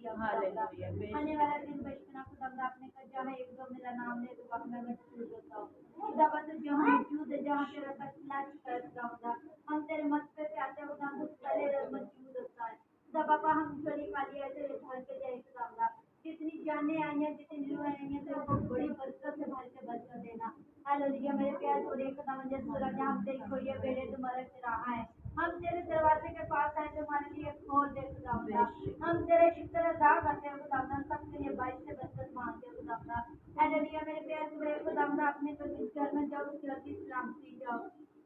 आने वाला दिन बचपना खुदा आपने कर जहाँ एक दो मेरा नाम ले तो वहाँ मैं मजबूर होता हूँ खुदा बस जहाँ मौजूद है जहाँ तेरा तकलाश करता होगा हम तेरे मत पे आते हो हम उस पहले मौजूद होता है खुदा बाबा हम गली वाली ऐसे भर के जाए खुदा जितनी जाने आई हैं जितनी लोग आई हैं तो उनको बड़ी बरकत से भर के बरकत देना हालेलुया मेरे प्यार को देखा मुझे सूरज जहाँ देखो ये बेड़े तुम्हारे से रहा है हम तेरे दरवाजे के पास आए तुम्हारे लिए खोल दे खुदा हम तेरे शुक्र अदा करते हैं खुदा सबके लिए बाइक से बरकत मांगते हैं खुदा हालेलुया मेरे प्यार को बड़े खुदा अपने तो जिस घर में जाओ उस घर की सलामती जाओ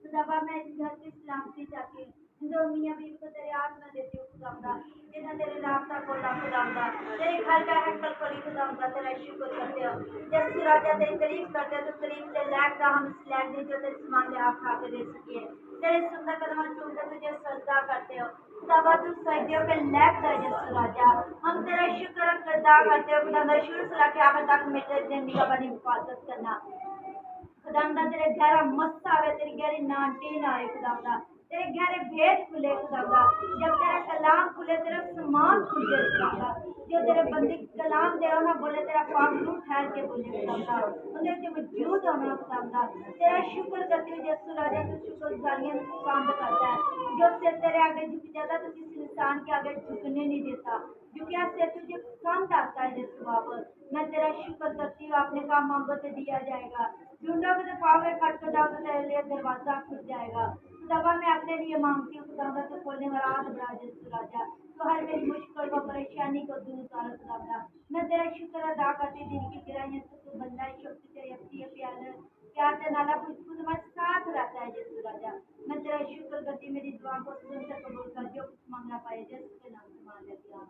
खुदा मैं इस घर की सलामती चाहती हूँ जो मियाँ बीवी को तेरे हाथ में देती हूँ खुदा जिन्हें तेरे रास्ता खोला खुदा तेरे घर का हैकल खोली खुदा तेरा शुक्र करते हो जब तू राजा तेरी तारीफ करते हो तो तारीफ से लैक का हम इस लैक दे जो तेरे सामान ले आप खा के दे सकिए तेरे सुंदर कदम चूमते तुझे सजदा करते हो तब तू सजदे के लैक का जसु राजा हम तेरा शुक्र अदा करते हो खुदा शुरू से लेकर आखिर तक मेरे दिन का बड़ी हिफाजत करना खुदा तेरे गहरा मस्सा आवे तेरी गहरी नाटी ना आए खुदा तेरे गहरे भेद खुले खुदा जब तेरा कलाम खुले तेरा समान खुले खुदा जो तेरे बंदी कलाम दे ना बोले तेरा पाक रूह ठहर के बोले खुदा उन्हें जो वजूद होना खुदा तेरा शुक्र करती हूँ जसु राजा तू शुक्र गुजारियां काम करता है जो सिर तेरे आगे झुक जाता तो किसी इंसान के आगे झुकने नहीं देता क्योंकि आज से तुझे पसंद आता है जसु बाबा मैं तेरा शुक्र करती हूँ, आपने कहा मांगो तो दिया जाएगा, ढूंढोगे तो पाओगे, खटखटाओ तो तेरे लिए दरवाजा खुल जाएगा। खुदावा मैं अपने लिए मांगती हूँ, खुदावा तो खोलने वाला हाथ बढ़ा दे राजा, तो हर मेरी मुश्किल व परेशानी को दूर कर खुदावा। मैं तेरा शुक्र अदा करती हूँ, दिन की गिराइयों से तू बंदा है, शक्ति तेरी अपनी है, प्यार से नाला कुछ कुछ तुम्हारे साथ रहता है यीशु राजा। मैं तेरा शुक्र करती हूँ, मेरी दुआ को सुन से कबूल कर, जो कुछ मांगना पाए यीशु के नाम से मांग लेती हूँ।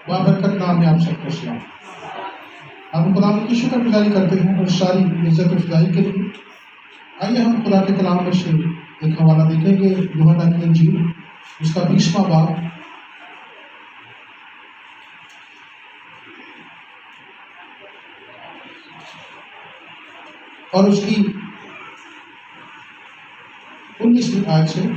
बाबरकत नाम में आप सबको सलाम। हम खुदा की शुक्र गुजारी करते हैं और सारी इज्जत अफजाई के लिए। आइए हम खुदा के कलाम में से एक हवाला देखेंगे, यूहन्ना की इंजील उसका 20वां बाब और उसकी 19वीं आयत से।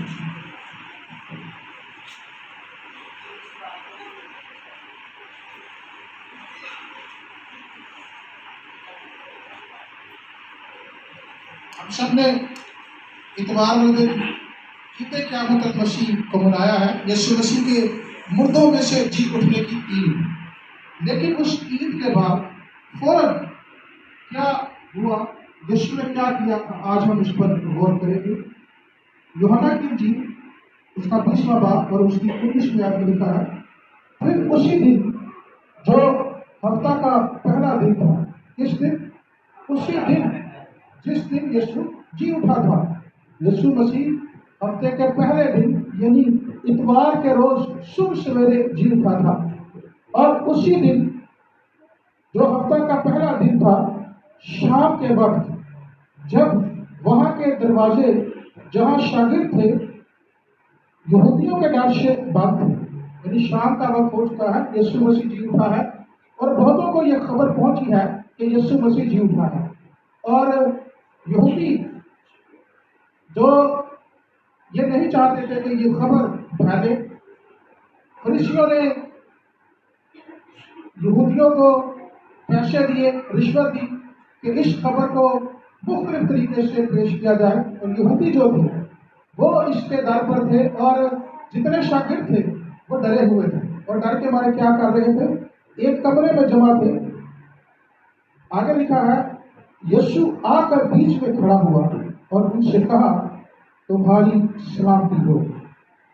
हम सब ने इतवार वाले दिन ईद क़यामत मसीह को मनाया है। यीशु मसीह के मुर्दों में से जी उठने की ईद। लेकिन उस ईद के बाद फौरन क्या हुआ, यीशु ने क्या किया, आज हम इस पर गौर करेंगे। यूहन्ना की इंजील उसका 20वां बाब और उसकी 19वीं आयत में लिखा है, फिर उसी दिन जो हफ्ता का पहला दिन था, किस दिन? उसी दिन जिस दिन यीशु जी उठा था। यीशु मसीह हफ्ते के पहले दिन यानी इतवार के रोज सुबह सवेरे जी उठा था। और उसी दिन जो हफ्ता का पहला दिन था, शाम के वक्त जब वहां के दरवाजे जहां शागिर्द थे यहूदियों के डर से बंद थे, यानी शाम का वक्त हो चुका है, यीशु मसीह जी उठा है और बहुतों को यह खबर पहुंची है कि यीशु मसीह जी उठा है। और यहूदी जो ये नहीं चाहते थे कि ये खबर फैले, फरीसियों ने यहूदियों को पैसे दिए, रिश्वत दी कि इस खबर को मुख्तलिफ तरीके से पेश किया जाए। और यहूदी जो थे वो इसके डर पर थे और जितने शागिर्द थे वो डरे हुए थे और डर के मारे क्या कर रहे थे, एक कमरे में जमा थे। आगे लिखा है, यीशु आकर बीच में खड़ा हुआ और उनसे कहा, तुम्हारी सलामती हो।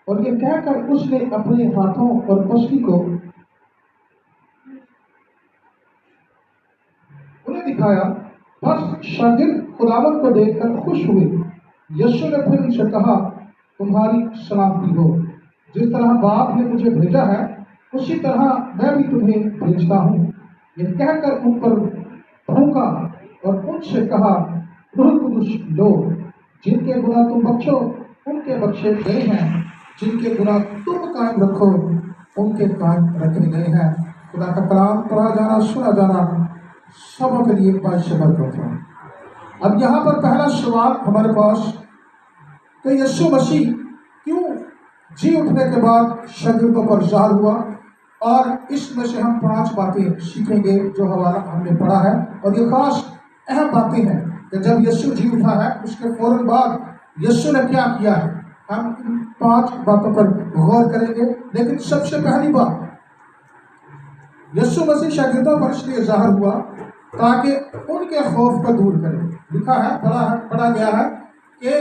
और ये कहकर उसने अपने हाथों और पसली को उन्हें दिखाया। बस शागिर्द खुदावंद को देखकर खुश हुए। यीशु ने फिर उनसे कहा, तुम्हारी सलामती हो। जिस तरह बाप ने मुझे भेजा है उसी तरह मैं भी तुम्हें भेजता हूँ। ये कहकर उन पर फूंका और उनसे कहा, रूह कुदुस लो। जिनके गुनाह तुम बख्शो उनके बख्शे गए हैं, जिनके गुनाह तुम कायम रखो उनके कायम रखे गए हैं। खुदा का कलाम पढ़ा जाना, सुना जाना सबों के लिए बाइश बरकत है। अब यहाँ पर पहला सवाल हमारे पास कि यीशु मसीह क्यों जी उठने के बाद शागिर्दों पर ज़ाहिर हुआ, और इसमें से हम 5 बातें सीखेंगे जो हवाला हमने पढ़ा है। और ये खास अहम बातें हैं कि जब यीशु जी उठा है उसके फौरन बाद यीशु ने क्या किया है, हम इन 5 बातों पर गौर करेंगे। लेकिन सबसे पहली बात, यीशु मसीह शागिर्दों पर इसलिए ज़ाहिर हुआ ताकि उनके खौफ को दूर करे। लिखा है, पढ़ा गया है कि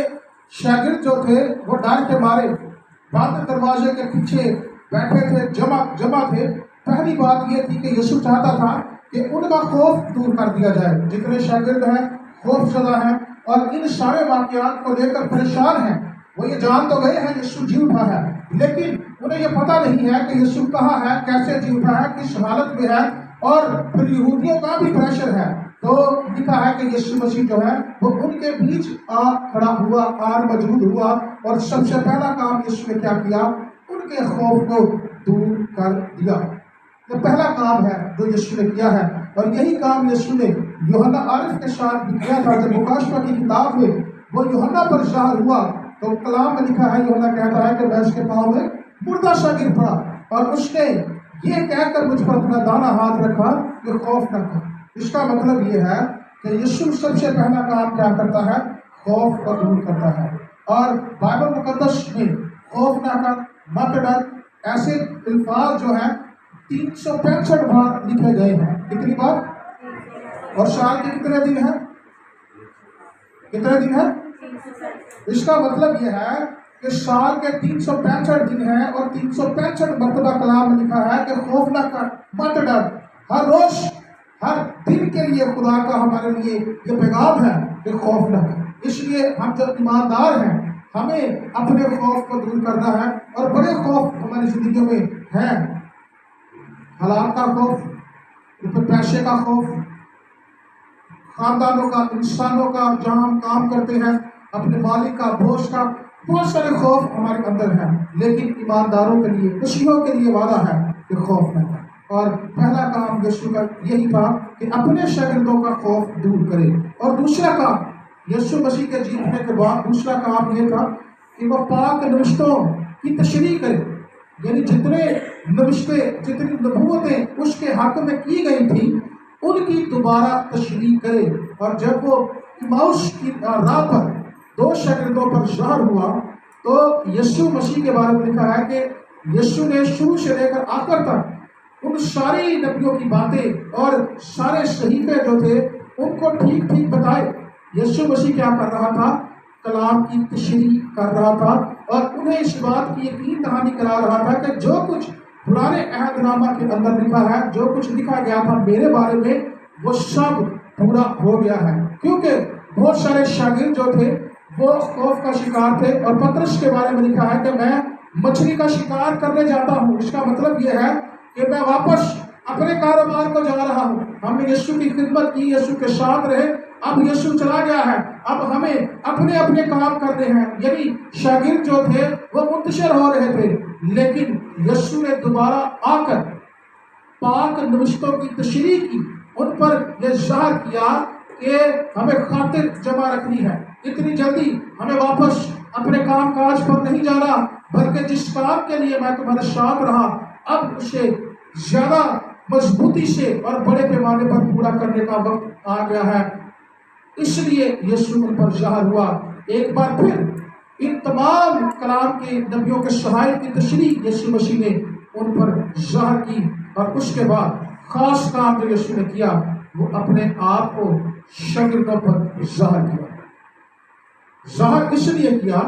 शागिर्द जो थे वो डर के मारे बंद दरवाजे के पीछे बैठे थे, जमा थे। पहली बात ये थी कि यीशु चाहता था कि उनका खौफ दूर कर दिया जाए। जितने शागिर्द हैं खौफ ज़दा हैं और इन सारे वाक़यात को लेकर परेशान हैं। वो ये जान तो गए हैं यीशु जी उठा है, लेकिन उन्हें ये पता नहीं है कि यीशु कहाँ है, कैसे जी उठा है, किस हालत में है। और फिर यहूदियों का भी प्रेशर है। तो लिखा है कि यीशु मसीह जो है वो उनके बीच आ खड़ा हुआ, आर मौजूद हुआ। और सबसे पहला काम यीशु ने क्या किया, उनके खौफ को दूर कर दिया। ये पहला काम है जो यीशु ने किया है। और यही काम यीशु ने यूहन्ना आरिफ के साथ भी किया था। जब मुकाशवा की किताब में वो यूहन्ना पर ज़ाहिर हुआ तो कलाम में लिखा है, यूहन्ना कहता है कि मैं उसके पाँव में मुर्दा सा गिर पड़ा और उसने ये कहकर मुझ पर अपना दाना हाथ रखा कि खौफ न कर। इसका मतलब ये है कि यीशु सबसे पहला काम क्या करता है, खौफ को दूर करता है। और बाइबल मुकद्दस में खौफ न कर, मत डर, ऐसे अल्फाज जो हैं 365 बार लिखे गए हैं। कितनी बार? और साल के कितने दिन हैं? कितने दिन हैं? इसका मतलब यह है कि साल के 365 दिन हैं और 365 मरतबा कलाम में लिखा है कि खौफ न कर, मत डर। हर रोज हर दिन के लिए खुदा का हमारे लिए ये पैगाम है कि खौफ न कर। इसलिए हम जब ईमानदार हैं हमें अपने खौफ को दूर करना है। और बड़े खौफ हमारी जिंदगी में हैं, हालात का खौफ, पैसे का खौफ, खानदानों का, इंसानों का, जहाँ हम काम करते हैं, अपने मालिक का, बॉस का, बहुत सारे खौफ हमारे अंदर हैं। लेकिन ईमानदारों के लिए, खुशियों के लिए वादा है कि खौफ न कर। और पहला काम यीशु का यही था कि अपने शागिर्दों का खौफ दूर करे। और दूसरा काम यीशु मसीह के जीने के बाद दूसरा काम ये था कि वह पाक नविश्तों की तशरीह करे। यानी जितने नविश्ते, जितनी नबूवतें उसके हक में की गई थी उनकी दोबारा तशरीह करे। और जब वो इमाउस की राह पर 2 शागिर्दों पर ज़ाहिर हुआ तो यीशु मसीह के बारे में लिखा है कि यीशु ने शुरू से लेकर आखिर तक उन सारी नबियों की बातें और सारे सहीफे जो थे उनको ठीक ठीक बताए। यीशु मसीह क्या कर रहा था? कलाम की तशरीह कर रहा था और उन्हें इस बात की यकीन दहानी करा रहा था कि जो कुछ पुराने अहदनामा के अंदर लिखा है, जो कुछ लिखा गया था मेरे बारे में, वो सब पूरा हो गया है। क्योंकि बहुत सारे शागिर्द जो थे वो खौफ का शिकार थे और पतरस के बारे में लिखा है कि मैं मछली का शिकार करने जाता हूँ। इसका मतलब ये है कि मैं वापस अपने कारोबार को जा रहा हूँ। हमने यीशु की खिदमत की, यीशु के साथ रहे, अब यीशु चला गया है, अब हमें अपने अपने काम करने हैं। यदि शागिर्द जो थे वो मुंतशिर हो रहे थे, लेकिन यीशु ने दोबारा आकर पाक नविश्तों की तशरीह की, उन पर यह ज़ाहिर किया कि हमें खातिर जमा रखनी है। इतनी जल्दी हमें वापस अपने काम काज पर नहीं जाना, बल्कि जिस काम के लिए मैं तुम्हारे साथ रहा अब उसे ज़्यादा मजबूती से और बड़े पैमाने पर पूरा करने का वक्त आ गया है। इसलिए यीशु उन पर ज़ाहिर हुआ। एक बार फिर इन तमाम कलाम के नबियों के शहायत की तशरीह यीशु मसीह ने उन पर ज़ाहिर की और उसके बाद खास काम जो यीशु ने किया वो अपने आप को शागिर्दों पर ज़ाहिर किया। ज़ाहिर इसलिए किया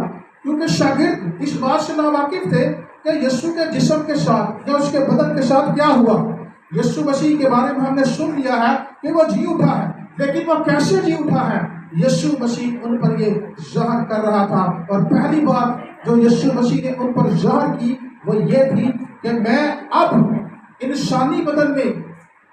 क्योंकि शागिर्द इस बात से नावाकिफ थे कि यीशु के जिस्म के साथ या उसके बदन के साथ क्या हुआ। यीशु मसीह के बारे में हमने सुन लिया है कि वो जी उठा है, लेकिन वो कैसे जी उठा है यीशु मसीह उन पर ये ज़ाहिर कर रहा था। और पहली बात जो यीशु मसीह ने उन पर ज़ाहिर की वो ये थी कि मैं अब इंसानी बदन में,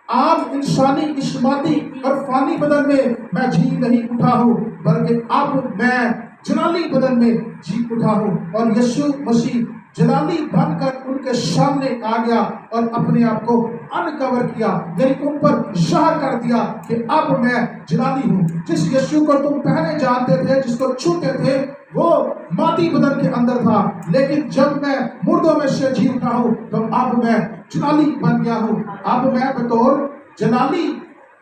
आम इंसानी जिस्मानी और फानी बदन में मैं जी नहीं उठा हूँ, बल्कि अब मैं जलाली बदन में जी उठा हूँ। और यीशु मसीह जलाली बनकर उनके सामने आ गया और अपने आप को अनकवर किया, यानी उन पर ज़ाहिर कर दिया कि अब मैं जलाली हूँ। जिस यीशु को तुम पहले जानते थे, जिसको छूते थे, वो माटी बदन के अंदर था, लेकिन जब मैं मुर्दों में से जी उठा हूँ तो अब मैं जलाली बन गया हूँ। अब मैं बतौर जलाली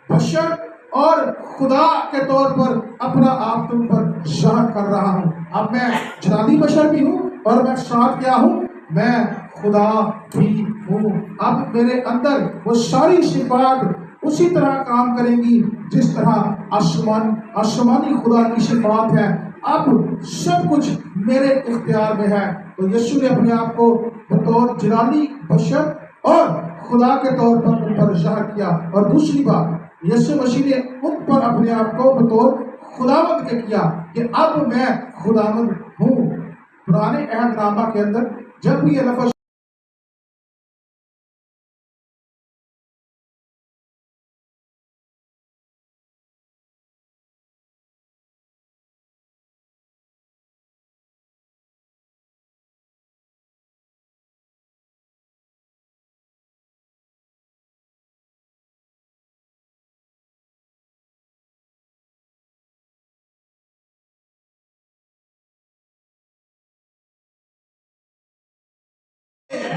बशर और खुदा के तौर पर अपना आप तुम पर ज़ाहिर कर रहा हूँ। अब मैं जलाली बशर भी हूँ और मैं साथ क्या हूँ, मैं खुदा भी हूँ। अब मेरे अंदर वो सारी सिफात उसी तरह काम करेंगी जिस तरह आसमानी खुदा की सिफात है। अब सब कुछ मेरे इख्तियार में है। तो यीशु ने अपने आप को बतौर जलाली बशर और खुदा के तौर पर उन पर ज़ाहिर किया। और दूसरी बात, यीशु मसीह ने उन पर अपने आप को बतौर खुदावंद के किया कि अब मैं खुदावंद हूँ। पुराने अहदनामा के अंदर जब भी ये लफ्ज़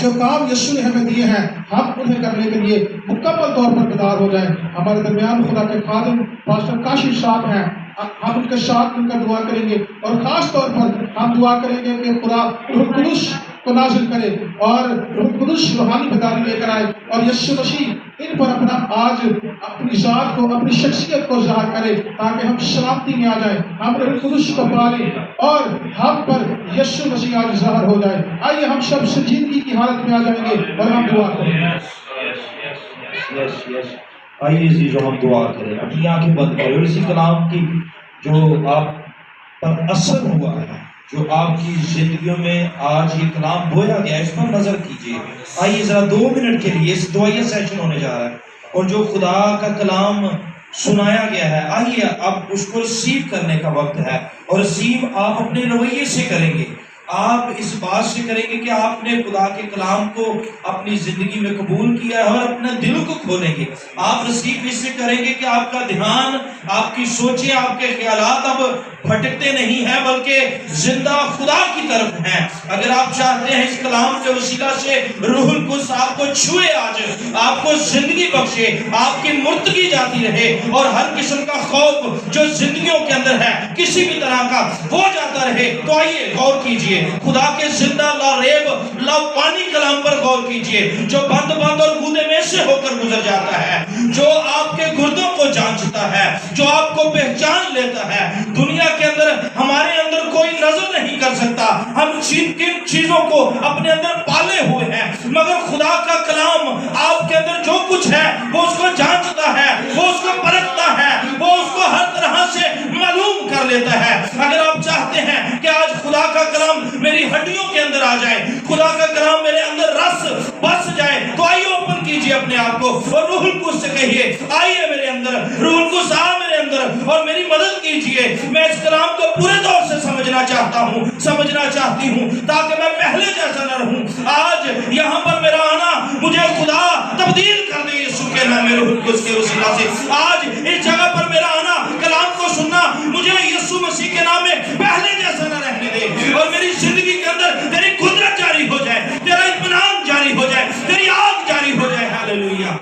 जो काम यीशु ने हमें दिए हैं हम उन्हें करने के लिए मुकम्मल तौर पर बेदार हो जाएं। हमारे दरमियान खुदा के खादिम पास्टर काशिफ साहब हैं, हम उनके साथ मिलकर दुआ करेंगे और ख़ास तौर पर हम दुआ करेंगे कि खुदा रूह कुदुस को नाज़िल करे और रूह कुदुस रूहानी बेदारी लेकर आए और यीशु मसीह इन पर अपना आज अपनी ज़ात को, अपनी शख्सियत को ज़ाहिर करे ताकि हम सलामती में आ जाएं, हम रूह कुदुस को पालें और हम पर यीशु मसीह आज ज़ाहिर हो जाए। आइए हम सब संजीदगी की हालत में आ जाएंगे और हम दुआ करेंगे। आइए अज़ीज़ों हम दुआ करें, अपनी आंखें बंद करें और इसी कलाम की जो आप पर असर हुआ है, जो आपकी जिंदगियों में आज ये कलाम बोया गया, इस पर नजर कीजिए। आइए जरा 2 मिनट के लिए इस दुआया सेशन होने जा रहा है और जो खुदा का कलाम सुनाया गया है, आइए अब उसको रिसीव करने का वक्त है और रिसीव आप अपने रवैये से करेंगे। आप इस बात से करेंगे कि आपने खुदा के कलाम को अपनी जिंदगी में कबूल किया है और अपने दिल को खोलेंगे। आप रिसीव इससे करेंगे कि आपका ध्यान, आपकी सोचें, आपके ख्यालात अब بھٹکتے نہیں ہیں بلکہ زندہ خدا کی طرف ہیں۔ اگر آپ چاہتے ہیں اس کلام کے وسیلہ سے روح القدس آپ کو چھوئے، آج آپ کو زندگی بخشے، آپ کی مرتگی جاتی رہے اور ہر قسم کا خوف جو زندگیوں کے اندر ہے کسی بھی طرح کا وہ جاتا رہے، تو آئیے غور کیجئے خدا کے زندہ لاریب لاپانی کلام پر غور کیجئے، جو بند اور گودے میں سے ہو کر گزر جاتا ہے، جو آپ کے گردوں کو جانچتا ہے، جو آپ کو پہچان لیتا ہے۔ دنیا کے اندر ہمارے اندر کوئی نظر نہیں کر سکتا ہم کن چیزوں کو اپنے اندر پالے ہوئے ہیں، مگر خدا کا کلام آپ کے اندر جو کچھ ہے وہ اس کو جانچتا ہے، وہ اس کو پرکھتا ہے، وہ اس کو ہر طرح سے معلوم کر لیتا ہے۔ اگر آپ چاہتے ہیں کہ آج خدا کا کلام میری ہڈیوں کے اندر آ جائے، خدا کا کلام میرے اندر رس بس جائے، تو آئیے اوپن کیجئے اپنے آپ کو اور روح القدس سے کہیے آئیے میرے اندر، روح القدس آ میرے اندر اور میری مدد کیجئے۔ میں اس کلام کو پورے طور سے سمجھنا چاہتا ہوں، سمجھنا چاہتی ہوں، تاکہ میں پہلے جیسا نہ رہوں۔ آج یہاں پر میرا آنا مجھے خدا تبدیل کر دے یسوع کے نام میں، روح القدس کے وسیلہ سے۔ آج اس جگہ پر میرا آنا، کلام کو سننا مجھے یسوع مسیح کے نام میں پہلے جیسا نہ رہنے دے، اور میری زندگی کے اندر تیری قدرت جاری ہو جائے، تیرا اطمینان جاری ہو جائے، تیری آگ جاری ہو جائے۔ ہاللیلویہ۔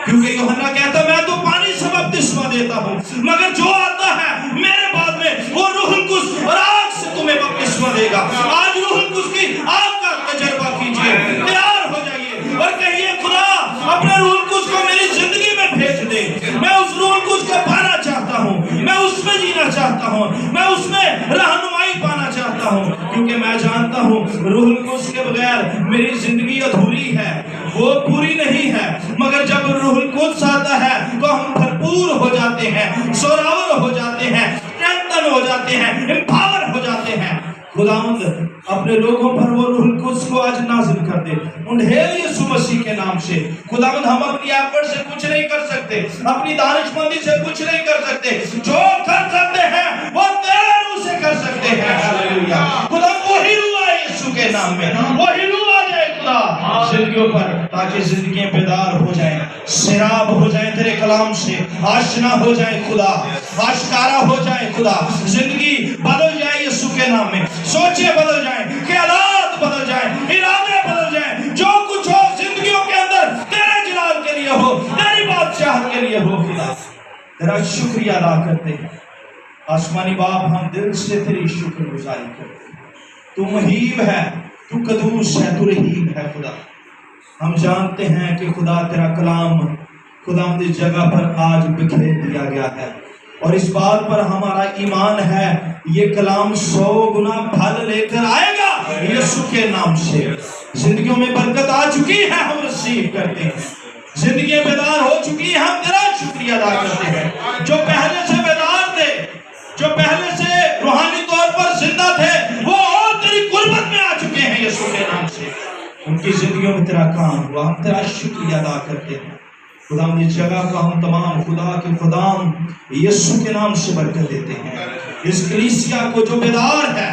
کیونکہ یوحنا کہتا میں تو پانی سے بپتسمہ دیتا ہوں، مگر جو آتا ہے میرے بعد میں وہ روح القدس اور آگ سے تمہیں بپتسمہ دے گا۔ آج روح القدس کی آگ کا تجربہ کیجئے، تیار ہو جائیے اور کہیے خدا اپنے روح القدس کو میری زندگی میں بھیج دے۔ میں اس روح القدس کو پانا چاہتا ہوں، میں اس میں جینا چاہتا ہوں، میں اس میں رہنمائی پانا چاہتا ہوں، کیونکہ میں جانتا ہوں روح القدس کے بغیر میری زندگی ادھوری ہے، وہ پوری نہیں ہے۔ مگر جب روح القدس آتا ہے تو ہم بھرپور ہو جاتے ہیں، زوراور ہو جاتے ہیں، اسٹرینتھن ہو جاتے ہیں، امپاور ہو جاتے ہیں۔ خداوند اپنے لوگوں پر وہ روح القدس کو آج نازل کر دے، انڈھیل یسوع مسیح کے نام سے۔ خداوند ہم اپنی ایفرٹ سے کچھ نہیں کر سکتے، اپنی دانش مندی سے کچھ نہیں کر سکتے، جو کر سکتے ہیں وہ تیرے روح سے کر سکتے ہیں۔ ہاللیلویہ۔ خدا وہی روح آئے یسوع کے نام میں، وہی روح آ جائے خدا زندگیوں پر، تاکہ زندگیاں بیدار ہو جائیں، سیراب ہو جائیں تیرے کلام سے، آشنا ہو جائیں خدا، آشکارا ہو جائیں خدا، زندگی بدل جائے یسوع کے نام میں، سوچیں بدل جائیں، خیالات بدل جائیں، ارادے بدل جائیں، جو کچھ ہو زندگیوں کے اندر تیرے جلال کے لیے ہو، تیری بادشاہت کے لیے ہو خدا۔ تیرا شکریہ ادا کرتے ہیں آسمانی باپ، ہم دل سے تیری شکر گزاری کرتے ہیں۔ تو مہیب ہے، تو قدوس ہے، تو رحیم ہے خدا۔ ہم جانتے ہیں کہ خدا تیرا کلام خدا اس جگہ پر آج بکھیر دیا گیا ہے، اور اس بات پر ہمارا ایمان ہے یہ کلام 100 گنا پھل لے کر آئے گا یسوع کے نام سے۔ زندگیوں میں برکت آ چکی ہے، ہم ریسیو کرتے ہیں، زندگیاں بیدار ہو چکی ہیں، ہم تیرا شکریہ ادا کرتے ہیں۔ جو پہلے سے بیدار تھے، جو پہلے سے روحانی طور پر زندہ تھے، وہ اور تیری قربت میں آ چکے ہیں یسوع کے نام سے۔ ان کی زندگیوں میں تیرا کام ہوا، ہم تیرا شکریہ ادا کرتے ہیں خدا۔ اس جگہ کا ہم تمام خدا کے خدام یسوع کے نام سے برکت دیتے ہیں۔ اس کلیسیا کو جو بیدار ہے،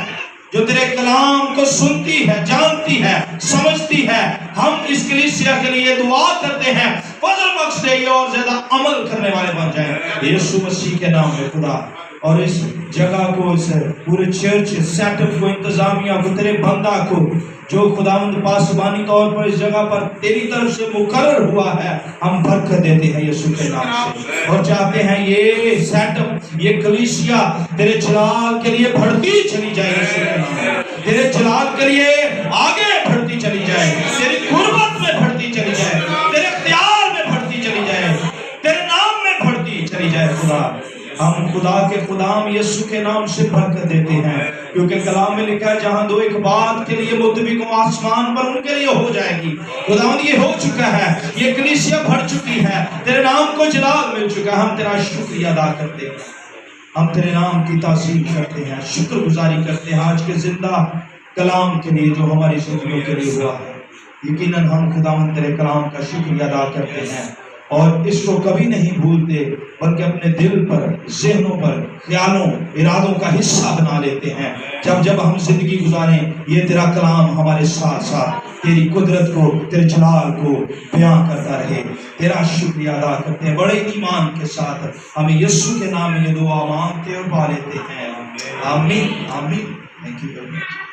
جو تیرے کلام کو سنتی ہے، جانتی ہے، سمجھتی ہے، ہم اس کلیسیا کے لیے دعا کرتے ہیں فضل بخش دے یہ اور زیادہ عمل کرنے والے بن جائیں یسوع مسیح کے نام میں خدا۔ اور اس جگہ کو، اس پورے چرچ سیٹ اپ کو، انتظامیہ کو، تیرے بندہ کو جو خداوند پاسبانی طور پر اس جگہ پر تیری طرف سے مقرر ہوا ہے، ہم برکت دیتے ہیں یسوع کے نام سے، اور چاہتے ہیں یہ سیٹ اپ، یہ کلیسیا تیرے جلال کے لیے بڑھتی چلی جائے یسوع کے نام میں، تیرے جلال کے لیے آگے بڑھتی چلی جائے، تیری قربت میں بڑھتی چلی جائے، تیرے اختیار میں بڑھتی چلی جائے، تیرے نام میں بڑھتی چلی جائے خدا۔ ہم خدا کے خدام یسوع کے نام سے برکت دیتے ہیں، کیونکہ کلام میں لکھا ہے جہاں دو ایک بات کے لیے متفق ہوں آسمان پر ان کے لیے ہو جائے گی۔ خداوند یہ ہو چکا ہے، یہ کلیسیا بھر چکی ہے، تیرے نام کو جلال مل چکا ہے۔ ہم تیرا شکریہ ادا کرتے ہیں، ہم تیرے نام کی تعظیم کرتے ہیں، شکر گزاری کرتے ہیں آج کے زندہ کلام کے لیے جو ہماری زندگیوں کے لیے ہوا ہے۔ یقیناً ہم خداوند تیرے کلام کا شکریہ ادا کرتے ہیں، اور اس کو کبھی نہیں بھولتے، بلکہ اپنے دل پر، ذہنوں پر، خیالوں، ارادوں کا حصہ بنا لیتے ہیں۔ جب ہم زندگی گزاریں یہ تیرا کلام ہمارے ساتھ ساتھ تیری قدرت کو، تیرے جلال کو بیان کرتا رہے۔ تیرا شکریہ ادا کرتے ہیں بڑے ایمان کے ساتھ، ہمیں یسوع کے نام میں یہ دعا مانگتے اور پا لیتے ہیں، آمین آمین۔ Thank you very much.